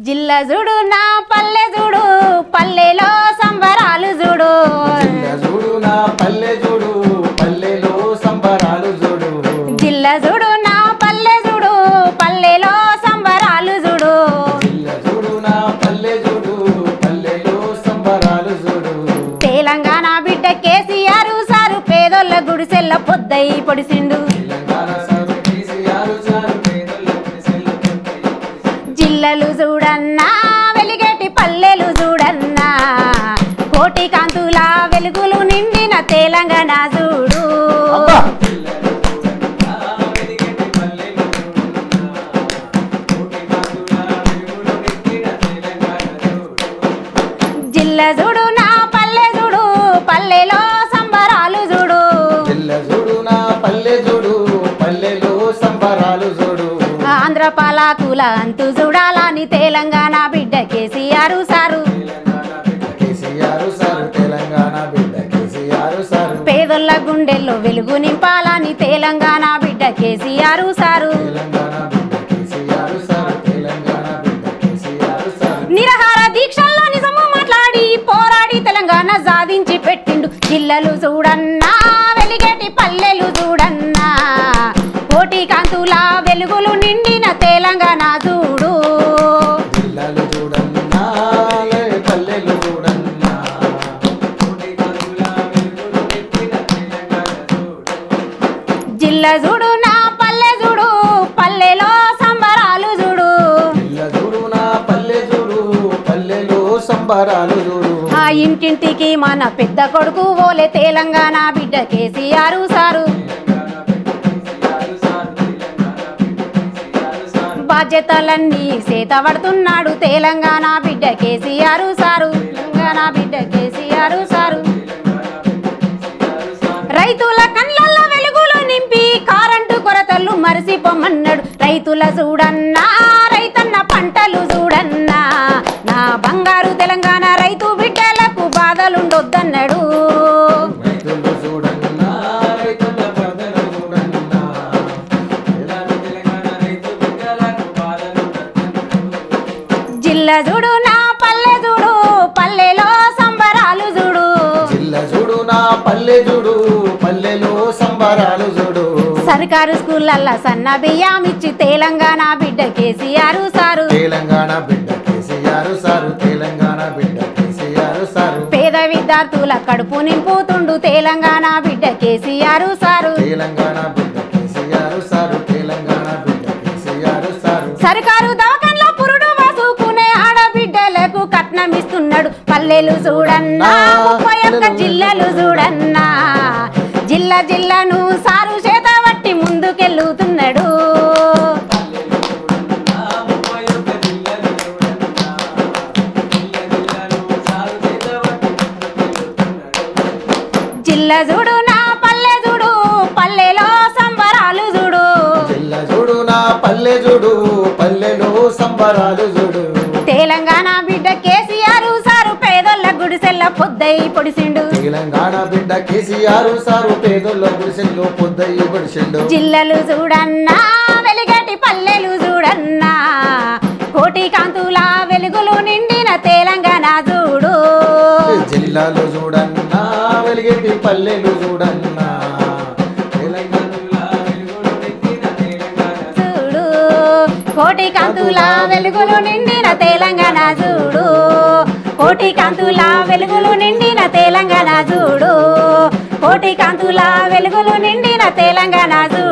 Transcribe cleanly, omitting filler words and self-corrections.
జిల్ల జుడు నా పల్లె జుడు పల్లెలో సంబరాలు జుడు జిల్ల జుడు నా పల్లె జుడు పల్లెలో సంబరాలు జుడు జిల్ల జుడు నా పల్లె జుడు పల్లెలో సంబరాలు జుడు జిల్ల జుడు నా పల్లె జుడు పల్లెలో సంబరాలు జుడు తెలంగాణ బిడ్డ కేసీఆర్ సారు పేదోళ్ళ గుడిసెల్ల పొద్దై పొడిసిండు తెలంగాణ సారు కేసీఆర్ సారు పేదల గుడిసెల్ల పొద్దై జిల్లలు చూడన్నా వెలిగేటి పల్లెలు చూడన్నా కోటి కాంతుల వెలుగులు నిండిన తెలంగాణ చూడు అబ్బా జిల్ల చూడు నా పల్లె చూడు పల్లెలో సంబరాలు చూడు జిల్ల జుడు నా పల్లె జుడు పల్లెలో సంబరాలు జుడు ఆంధ్ర పాలకుల అంతు చూడాలని తెలంగాణ బిడ్డ కేసీఆర్ సారు కేసీఆర్ సారు తెలంగాణ బిడ్డ కేసీఆర్ సారు పేదోళ్ళ గుండెల్లో వెలుగు నింపాలని తెలంగాణ బిడ్డ కేసీఆర్ సారు తెలంగాణ బిడ్డ కేసీఆర్ సారు తెలంగాణ బిడ్డ కేసీఆర్ సారు నిరహార దీక్షల్లో నిజము మాట్లాడి పోరాడి తెలంగాణ సాధించి పెట్టిండు జిల్లలు చూడన్నా వెలిగేటి పల్లెలు చూడన్నా కోటి కాంతుల వెలుగులు నిండిన తెలంగాణ చూడు జిల్లాలు చూడన్నా పల్లెలు చూడన్నా జిల్ల చూడు నా పల్లె చూడు పల్లెలో సంబరాలు చూడు జిల్ల చూడు నా పల్లె చూడు పల్లెలో సంబరాలు చూడు ఆ ఇంటింటికి మన పెద్ద కొడుకు ఓలే తెలంగాణ బిడ్డ కేసీఆర్ సారు బాధ్యతలన్నీ చేతబడుతున్నాడు తెలంగాణ బిడ్డ కేసీఆర్ సారు తెలంగాణ బిడ్డ కేసీఆర్ సారు రైతుల కళ్ళల్లో వెలుగులు నింపి కరెంటు కొరతలు మరిసిపోమన్నాడు రైతుల చూడన్నా రైతన్న పంటలు చూడన్నా నా బంగారు తెలంగాణ రైతు బిడ్డలకు బాధలుండొద్దన్నాడు రైతులు చూడన్నా రైతుల బాధలు చూడన్నా తెలంగాణ రైతు బిడ్డలకు బాధలు జిల్ల చూడు నా పల్లె చూడు పల్లెలో సంబరాలు చూడు జిల్ల చూడు నా పల్లె చూడు పల్లెలో సంబరాలు చూడు సర్కారు స్కూళ్ళల్లో సన్న బియ్యం ఇచ్చి తెలంగాణ బిడ్డ కేసీఆర్ సారు తెలంగాణ బిడ్డ కేసీఆర్ సారు తెలంగాణ బిడ్డ కేసీఆర్ సారు పేద విద్యార్థుల కడుపు నింపుతుండు తెలంగాణ బిడ్డ కేసీఆర్ సారు తెలంగాణ బిడ్డ కేసీఆర్ సారు తెలంగాణ బిడ్డ కేసీఆర్ సారు సర్కారు దవాఖానలో పురుడు వాసుకునే ఆడబిడ్డలకు కట్నం ఇస్తున్నాడు పల్లెలు చూడన్నా 31 జిల్లలు చూడన్నా జిల్ల జిల్లను సారు చేత పట్టి ముందుకెళ్ళుతున్నాడు జిల్ల చూడు నా పల్లె చూడు పల్లెలో సంబరాలు చూడు జిల్ల చూడు నా పల్లె చూడు పల్లెలో సంబరాలు చూడు తెలంగాణ బిడ్డ కేసీఆర్ సారు పేదోళ్ళ గుడిసెల్ల పొద్దై పొడిసిండు తెలంగాణ బిడ్డ కేసీఆర్ సారు పేదోళ్ళ గుడిసెల్లో పొద్దయ్యి పడిసిండు జిల్లలు చూడన్నా వెలిగటి పల్లెలు చూడన్నా కోటి కాంతుల వెలుగులు నిండిన తెలంగాణ చూడు జిల్లాలు చూడన్నా వెలిగేటి పల్లెలు చూడన్నా తెలంగాణలో వెలుగులు నిండిన తెలంగాణ చూడు కోటి కాంతుల వెలుగులు నిండిన తెలంగాణ చూడు కోటి కాంతుల వెలుగులు నిండిన తెలంగాణ చూడు కోటి కాంతుల వెలుగులు నిండిన తెలంగాణ చూడు